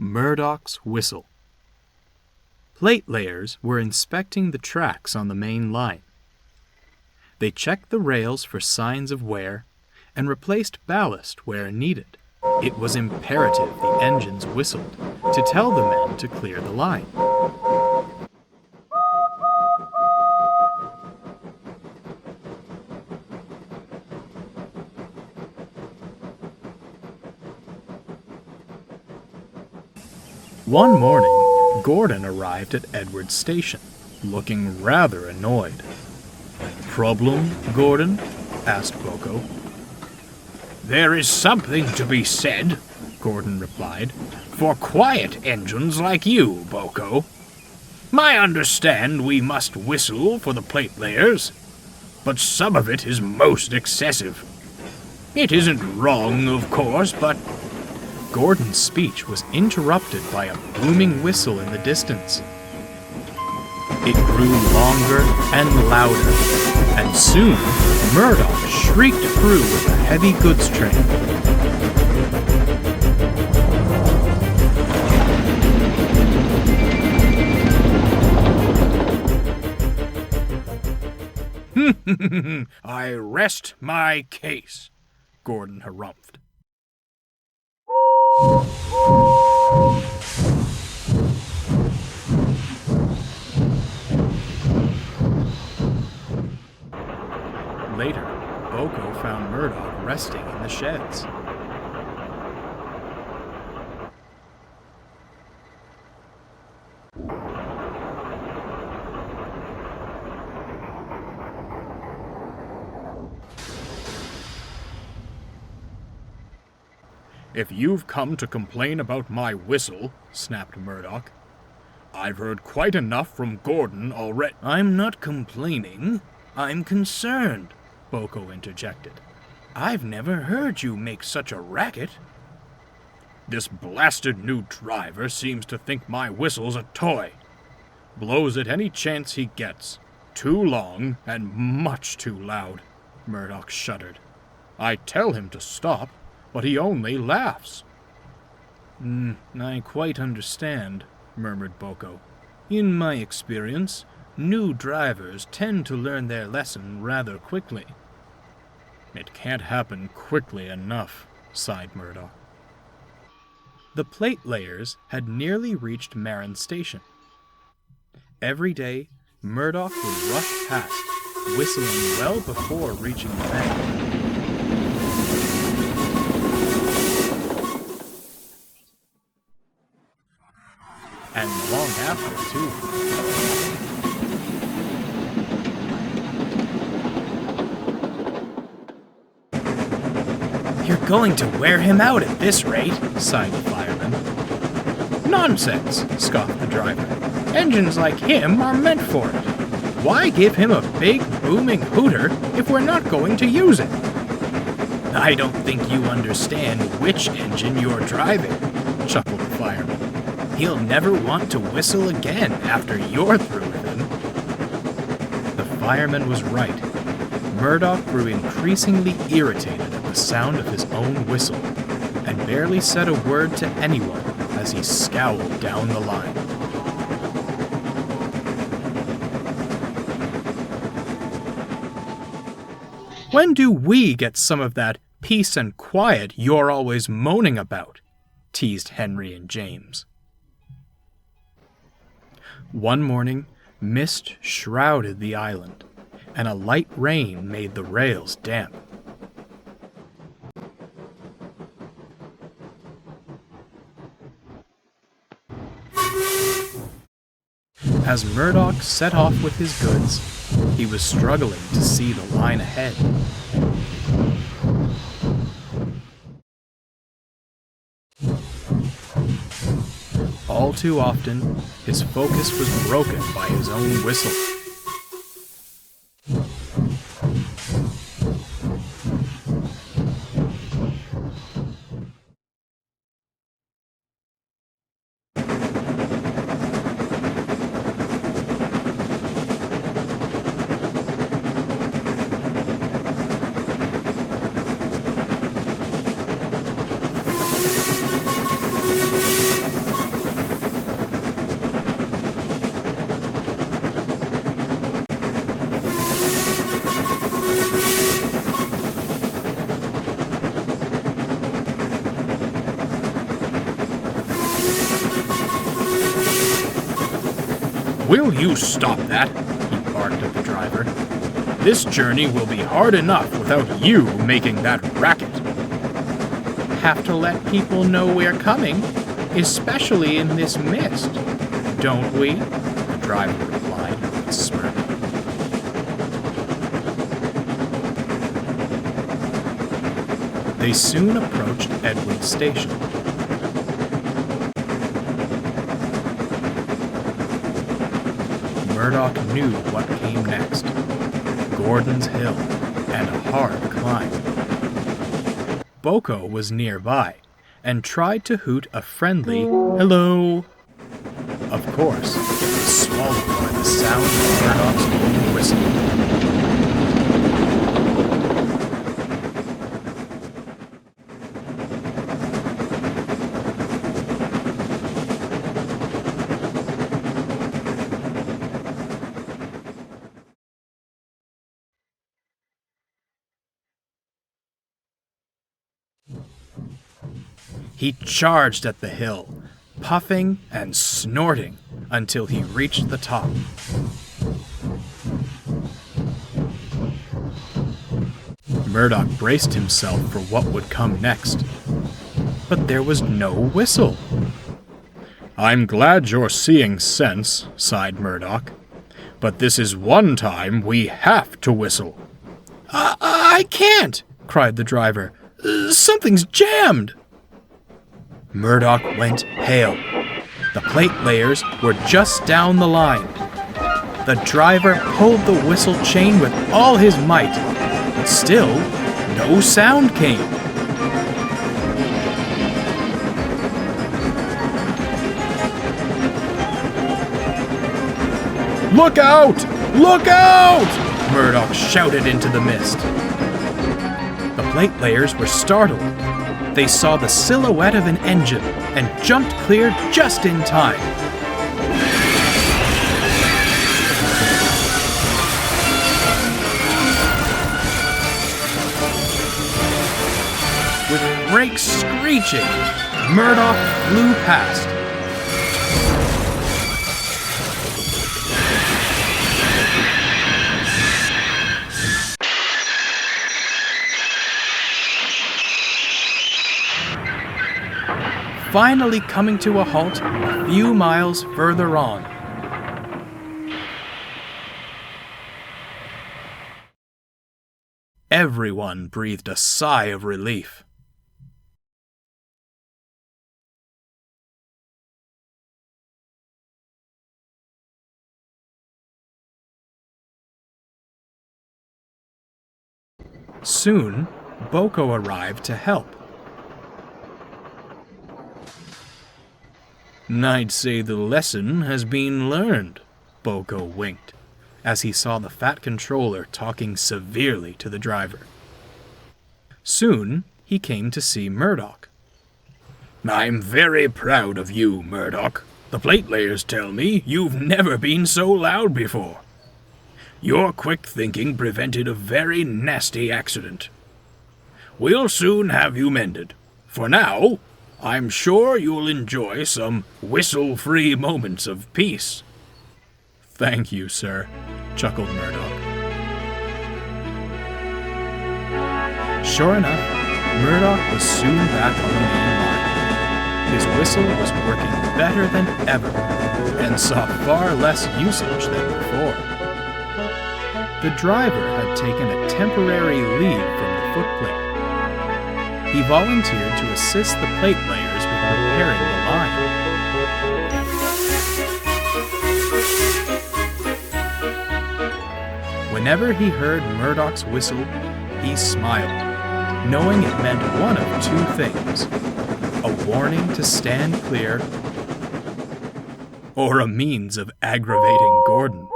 Murdoch's whistle. Plate layers were inspecting the tracks on the main line. They checked the rails for signs of wear and replaced ballast where needed. It was imperative the engines whistled to tell the men to clear the line. One morning, Gordon arrived at Edward's station, looking rather annoyed. "Problem, Gordon?" asked Boko. "There is something to be said," Gordon replied, "for quiet engines like you, Boko. I understand we must whistle for the plate layers, but some of it is most excessive. It isn't wrong, of course, but..." Gordon's speech was interrupted by a booming whistle in the distance. It grew longer and louder, and soon Murdoch shrieked through with a heavy goods train. "I rest my case," Gordon harumphed. Later, Boko found Murdoch resting in the sheds. "If you've come to complain about my whistle," snapped Murdoch, "I've heard quite enough from Gordon already." "I'm not complaining. I'm concerned," Boko interjected. "I've never heard you make such a racket." "This blasted new driver seems to think my whistle's a toy. Blows at any chance he gets. Too long and much too loud," Murdoch shuddered. "I tell him to stop, but he only laughs." I quite understand," murmured Boko. "In my experience, new drivers tend to learn their lesson rather quickly." "It can't happen quickly enough," sighed Murdoch. The plate layers had nearly reached Marin Station. Every day, Murdoch would rush past, whistling well before reaching the men. And long after, too. "You're going to wear him out at this rate," sighed the fireman. "Nonsense," scoffed the driver. "Engines like him are meant for it. Why give him a big, booming hooter if we're not going to use it?" "I don't think you understand which engine you're driving," chuckled the fireman. "He'll never want to whistle again after you're through with him." The fireman was right. Murdoch grew increasingly irritated at the sound of his own whistle, and barely said a word to anyone as he scowled down the line. "When do we get some of that peace and quiet you're always moaning about?" teased Henry and James. One morning, mist shrouded the island, and a light rain made the rails damp. As Murdoch set off with his goods, he was struggling to see the line ahead. All too often, his focus was broken by his own whistle. Will you stop that? He barked at the driver. This journey will be hard enough without you making that racket. Have to let people know we're coming, especially in this mist, don't we? The driver replied with a smirk. They soon approached Edward's station. Murdoch knew what came next. Gordon's Hill and a hard climb. Boko was nearby and tried to hoot a friendly hello. Of course, it was swallowed by the sound of Murdoch's own whistle. He charged at the hill, puffing and snorting until he reached the top. Murdoch braced himself for what would come next, but there was no whistle. I'm glad you're seeing sense, sighed Murdoch, but this is one time we have to whistle. I can't, cried the driver. Something's jammed. Murdoch went pale. The plate layers were just down the line. The driver pulled the whistle chain with all his might, but still, no sound came. Look out! Look out! Murdoch shouted into the mist. The plate layers were startled. They saw the silhouette of an engine and jumped clear just in time. With brakes screeching, Murdoch flew past. Finally coming to a halt a few miles further on. Everyone breathed a sigh of relief. Soon, Boko arrived to help. I'd say the lesson has been learned, Boko winked, as he saw the fat controller talking severely to the driver. Soon, he came to see Murdoch. I'm very proud of you, Murdoch. The plate layers tell me you've never been so loud before. Your quick thinking prevented a very nasty accident. We'll soon have you mended. For now, I'm sure you'll enjoy some whistle-free moments of peace. Thank you, sir, chuckled Murdoch. Sure enough, Murdoch was soon back on the main line. His whistle was working better than ever, and saw far less usage than before. The driver had taken a temporary leave from the footplate. He volunteered to assist the plate layers with repairing the line. Whenever he heard Murdoch's whistle, he smiled, knowing it meant one of two things: a warning to stand clear, or a means of aggravating Gordon.